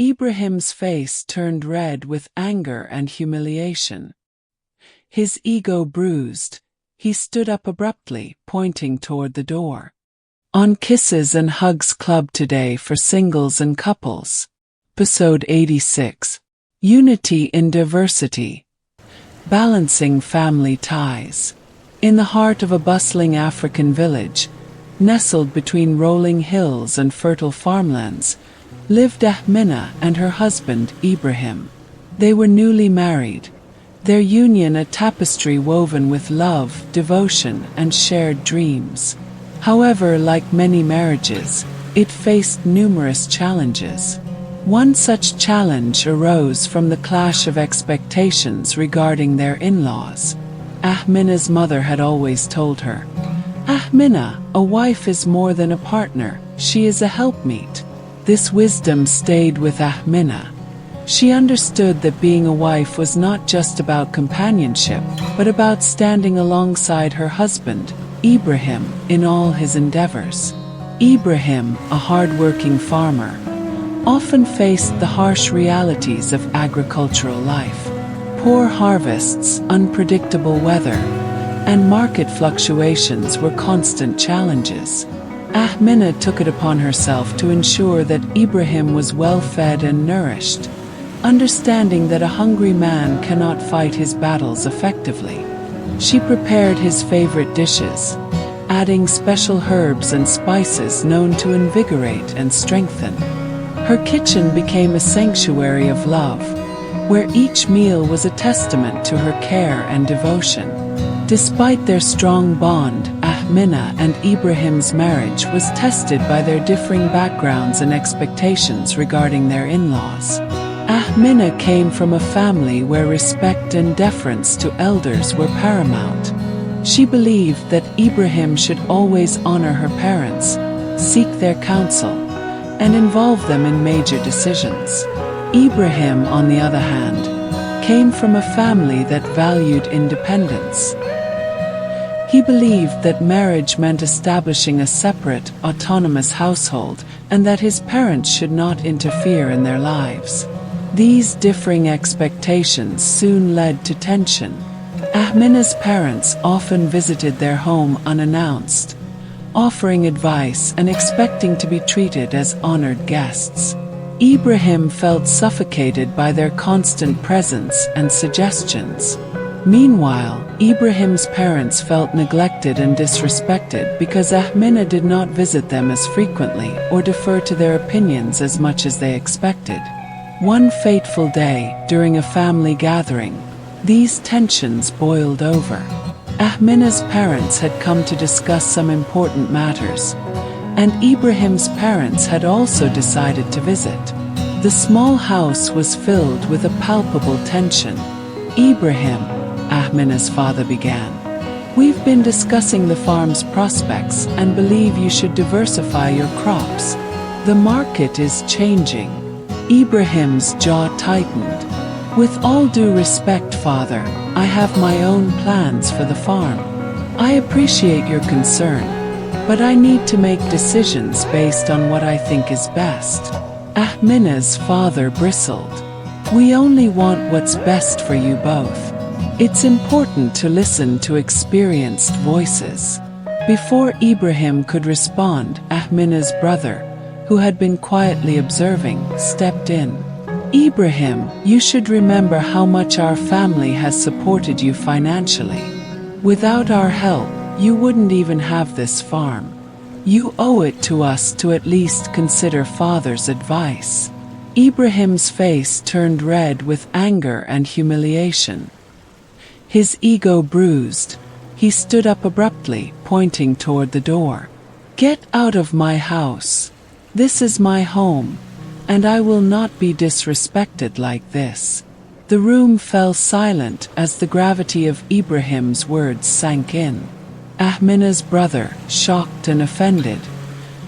Ibrahim's face turned red with anger and humiliation. His ego bruised, he stood up abruptly, pointing toward the door. On Kisses and Hugs Club today for singles and couples. Episode 86. Unity in Diversity. Balancing Family Ties. In the heart of a bustling African village, nestled between rolling hills and fertile farmlands, lived Ahmina and her husband Ibrahim. They were newly married, their union a tapestry woven with love, devotion, and shared dreams. However, like many marriages, it faced numerous challenges. One such challenge arose from the clash of expectations regarding their in-laws. Ahmina's mother had always told her, "Ahmina, a wife is more than a partner, she is a helpmeet." This wisdom stayed with Ahmina. She understood that being a wife was not just about companionship, but about standing alongside her husband, Ibrahim, in all his endeavors. Ibrahim, a hard-working farmer, often faced the harsh realities of agricultural life. Poor harvests, unpredictable weather, and market fluctuations were constant challenges. Ahmina took it upon herself to ensure that Ibrahim was well-fed and nourished, understanding that a hungry man cannot fight his battles effectively. She prepared his favorite dishes, adding special herbs and spices known to invigorate and strengthen. Her kitchen became a sanctuary of love, where each meal was a testament to her care and devotion. Despite their strong bond, Ahmina and Ibrahim's marriage was tested by their differing backgrounds and expectations regarding their in-laws. Ahmina came from a family where respect and deference to elders were paramount. She believed that Ibrahim should always honor her parents, seek their counsel, and involve them in major decisions. Ibrahim, on the other hand, came from a family that valued independence. He believed that marriage meant establishing a separate, autonomous household, and that his parents should not interfere in their lives. These differing expectations soon led to tension. Ahmina's parents often visited their home unannounced, offering advice and expecting to be treated as honored guests. Ibrahim felt suffocated by their constant presence and suggestions. Meanwhile, Ibrahim's parents felt neglected and disrespected because Ahmina did not visit them as frequently or defer to their opinions as much as they expected. One fateful day, during a family gathering, these tensions boiled over. Ahmina's parents had come to discuss some important matters, and Ibrahim's parents had also decided to visit. The small house was filled with a palpable tension. "Ibrahim," Ahmina's father began, "we've been discussing the farm's prospects and believe you should diversify your crops. The market is changing." Ibrahim's jaw tightened. "With all due respect, father, I have my own plans for the farm. I appreciate your concern, but I need to make decisions based on what I think is best." Ahmina's father bristled. "We only want what's best for you both. It's important to listen to experienced voices." Before Ibrahim could respond, Ahmina's brother, who had been quietly observing, stepped in. "Ibrahim, you should remember how much our family has supported you financially. Without our help, you wouldn't even have this farm. You owe it to us to at least consider father's advice." Ibrahim's face turned red with anger and humiliation. His ego bruised, he stood up abruptly, pointing toward the door. "Get out of my house. This is my home, and I will not be disrespected like this." The room fell silent as the gravity of Ibrahim's words sank in. Ahmina's brother, shocked and offended,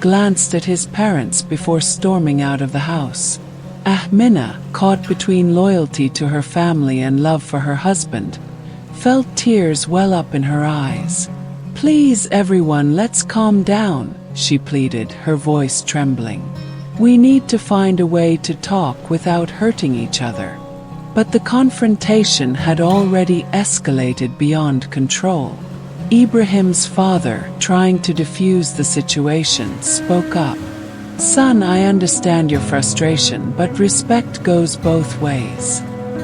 glanced at his parents before storming out of the house. Ahmina, caught between loyalty to her family and love for her husband, felt tears well up in her eyes. "Please everyone, let's calm down," she pleaded, her voice trembling. We need to find a way to talk without hurting each other. But the confrontation had already escalated beyond control. Ibrahim's father, trying to defuse the situation, spoke up. "Son, I understand your frustration, but respect goes both ways.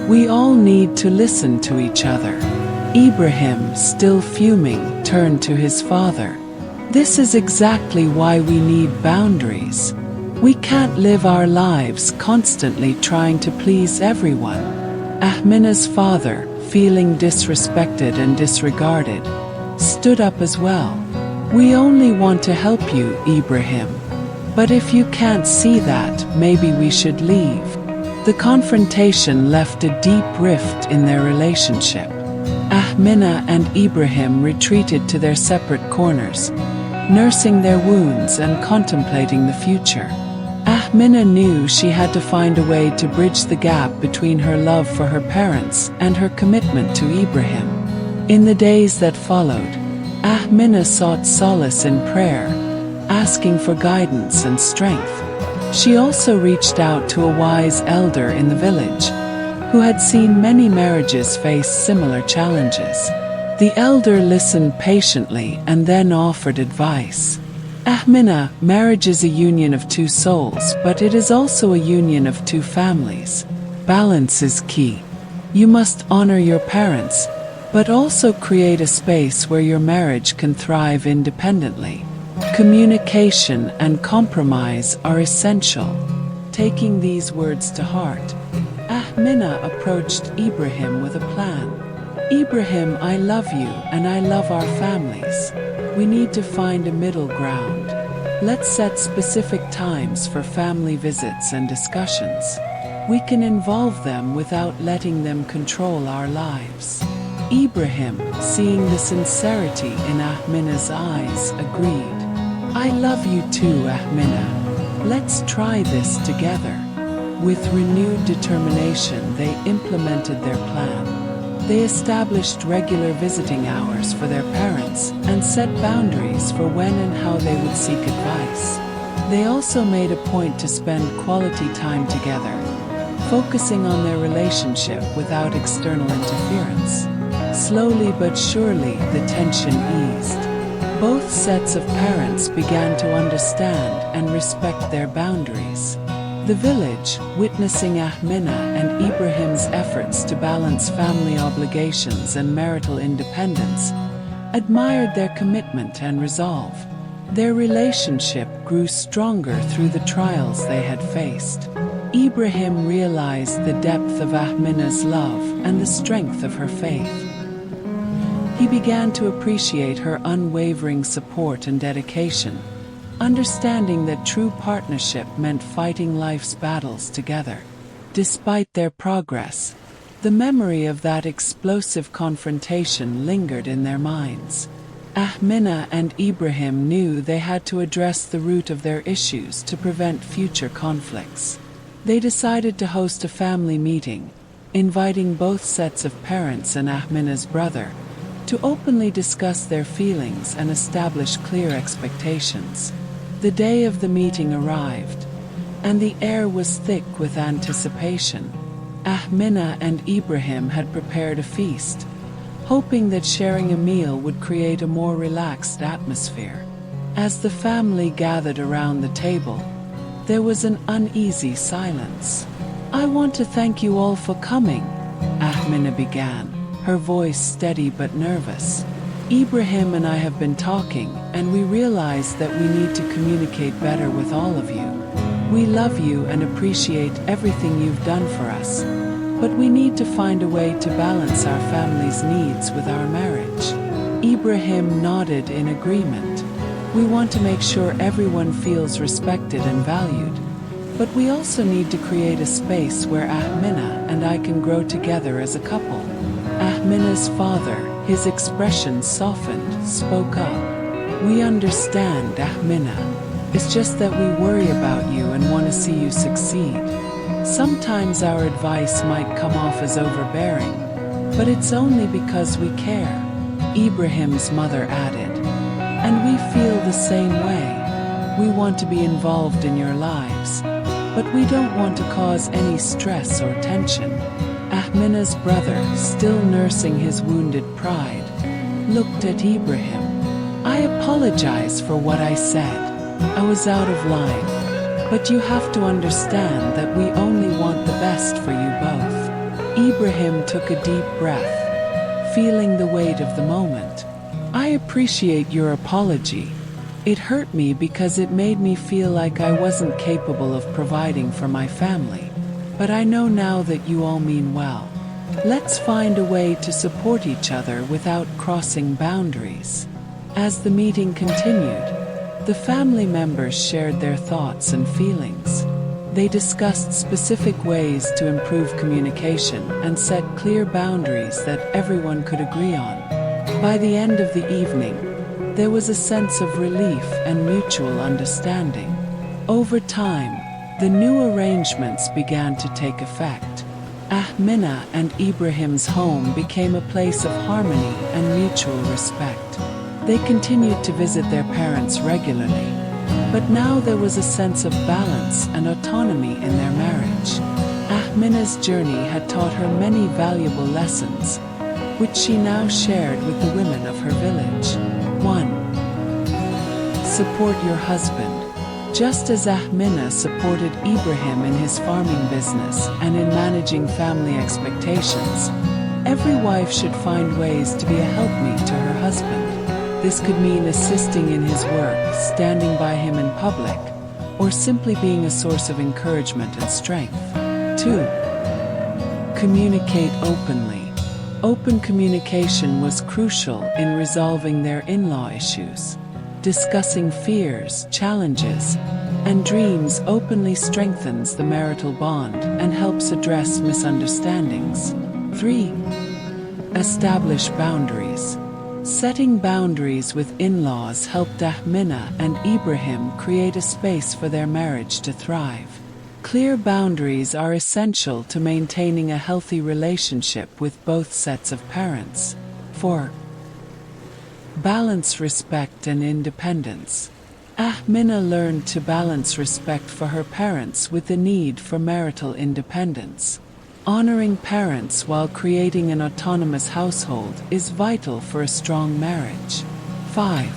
We all need to listen to each other." Ibrahim, still fuming, turned to his father. "This is exactly why we need boundaries. We can't live our lives constantly trying to please everyone." Ahmina's father, feeling disrespected and disregarded, stood up as well. "We only want to help you, Ibrahim. But if you can't see that, maybe we should leave." The confrontation left a deep rift in their relationship. Ahmina and Ibrahim retreated to their separate corners, nursing their wounds and contemplating the future. Ahmina knew she had to find a way to bridge the gap between her love for her parents and her commitment to Ibrahim. In the days that followed, Ahmina sought solace in prayer, asking for guidance and strength. She also reached out to a wise elder in the village, who had seen many marriages face similar challenges. The elder listened patiently and then offered advice. "Ahmina, marriage is a union of two souls, but it is also a union of two families. Balance is key. You must honor your parents, but also create a space where your marriage can thrive independently. Communication and compromise are essential." Taking these words to heart, Ahmina approached Ibrahim with a plan. "Ibrahim, I love you and I love our families. We need to find a middle ground. Let's set specific times for family visits and discussions. We can involve them without letting them control our lives." Ibrahim, seeing the sincerity in Ahmina's eyes, agreed. "I love you too, Ahmina. Let's try this together." With renewed determination, they implemented their plan. They established regular visiting hours for their parents and set boundaries for when and how they would seek advice. They also made a point to spend quality time together, focusing on their relationship without external interference. Slowly but surely, the tension eased. Both sets of parents began to understand and respect their boundaries. The village, witnessing Ahmina and Ibrahim's efforts to balance family obligations and marital independence, admired their commitment and resolve. Their relationship grew stronger through the trials they had faced. Ibrahim realized the depth of Ahmina's love and the strength of her faith. He began to appreciate her unwavering support and dedication, understanding that true partnership meant fighting life's battles together. Despite their progress, the memory of that explosive confrontation lingered in their minds. Ahmina and Ibrahim knew they had to address the root of their issues to prevent future conflicts. They decided to host a family meeting, inviting both sets of parents and Ahmina's brother to openly discuss their feelings and establish clear expectations. The day of the meeting arrived, and the air was thick with anticipation. Ahmina and Ibrahim had prepared a feast, hoping that sharing a meal would create a more relaxed atmosphere. As the family gathered around the table, there was an uneasy silence. "I want to thank you all for coming," Ahmina began, her voice steady but nervous. "Ibrahim and I have been talking, and we realize that we need to communicate better with all of you. We love you and appreciate everything you've done for us, but we need to find a way to balance our family's needs with our marriage." Ibrahim nodded in agreement. "We want to make sure everyone feels respected and valued, but we also need to create a space where Ahmina and I can grow together as a couple." Ahmina's father, his expression softened, spoke up. "We understand, Ahmina. It's just that we worry about you and want to see you succeed. Sometimes our advice might come off as overbearing, but it's only because we care," Ibrahim's mother added. "And we feel the same way." We want to be involved in your lives, but we don't want to cause any stress or tension. Ahmina's brother, still nursing his wounded pride, looked at Ibrahim. I apologize for what I said. I was out of line. But you have to understand that we only want the best for you both. Ibrahim took a deep breath, feeling the weight of the moment. I appreciate your apology. It hurt me because it made me feel like I wasn't capable of providing for my family. But I know now that you all mean well. Let's find a way to support each other without crossing boundaries. As the meeting continued, the family members shared their thoughts and feelings. They discussed specific ways to improve communication and set clear boundaries that everyone could agree on. By the end of the evening, there was a sense of relief and mutual understanding. Over time, the new arrangements began to take effect. Ahmina and Ibrahim's home became a place of harmony and mutual respect. They continued to visit their parents regularly, but now there was a sense of balance and autonomy in their marriage. Ahmina's journey had taught her many valuable lessons, which she now shared with the women of her village. 1. Support your husband. Just as Ahmina supported Ibrahim in his farming business and in managing family expectations, every wife should find ways to be a helpmeet to her husband. This could mean assisting in his work, standing by him in public, or simply being a source of encouragement and strength. 2. Communicate openly. Open communication was crucial in resolving their in-law issues. Discussing fears, challenges, and dreams openly strengthens the marital bond and helps address misunderstandings. 3. Establish boundaries. Setting boundaries with in-laws helped Ahmina and Ibrahim create a space for their marriage to thrive. Clear boundaries are essential to maintaining a healthy relationship with both sets of parents. 4. Balance respect and independence. Ahmina learned to balance respect for her parents with the need for marital independence. Honoring parents while creating an autonomous household is vital for a strong marriage. 5.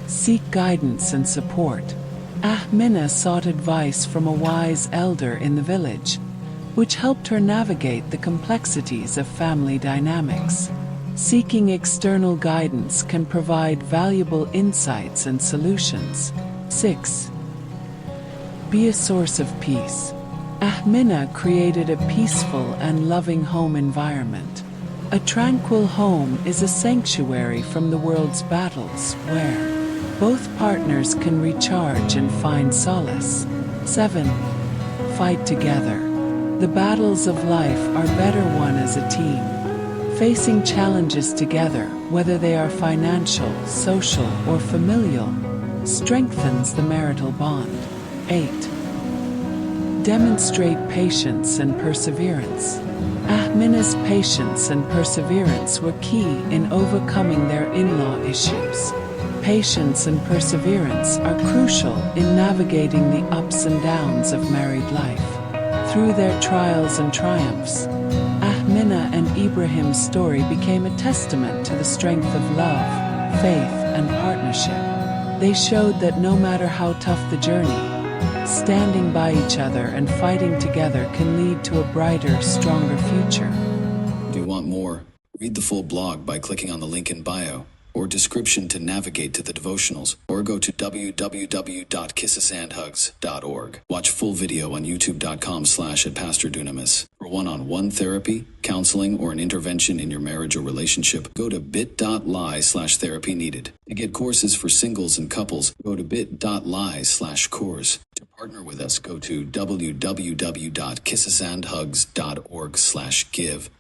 Seek guidance and support. Ahmina sought advice from a wise elder in the village, which helped her navigate the complexities of family dynamics. Seeking external guidance can provide valuable insights and solutions. 6. Be a source of peace. Ahmina created a peaceful and loving home environment. A tranquil home is a sanctuary from the world's battles where both partners can recharge and find solace. 7. Fight together. The battles of life are better won as a team. Facing challenges together, whether they are financial, social, or familial, strengthens the marital bond. 8. Demonstrate patience and perseverance. Ahmina's patience and perseverance were key in overcoming their in-law issues. Patience and perseverance are crucial in navigating the ups and downs of married life. Through their trials and triumphs, Ahmina and Ibrahim's story became a testament to the strength of love, faith, and partnership. They showed that no matter how tough the journey, standing by each other and fighting together can lead to a brighter, stronger future. Do you want more? Read the full blog by clicking on the link in bio or description to navigate to the devotionals, or go to www.kissesandhugs.org. Watch full video on youtube.com/@PastorDunamis. For one-on-one therapy, counseling, or an intervention in your marriage or relationship, go to bit.ly/therapy needed. To get courses for singles and couples, go to bit.ly/course. To partner with us, go to www.kissesandhugs.org/give.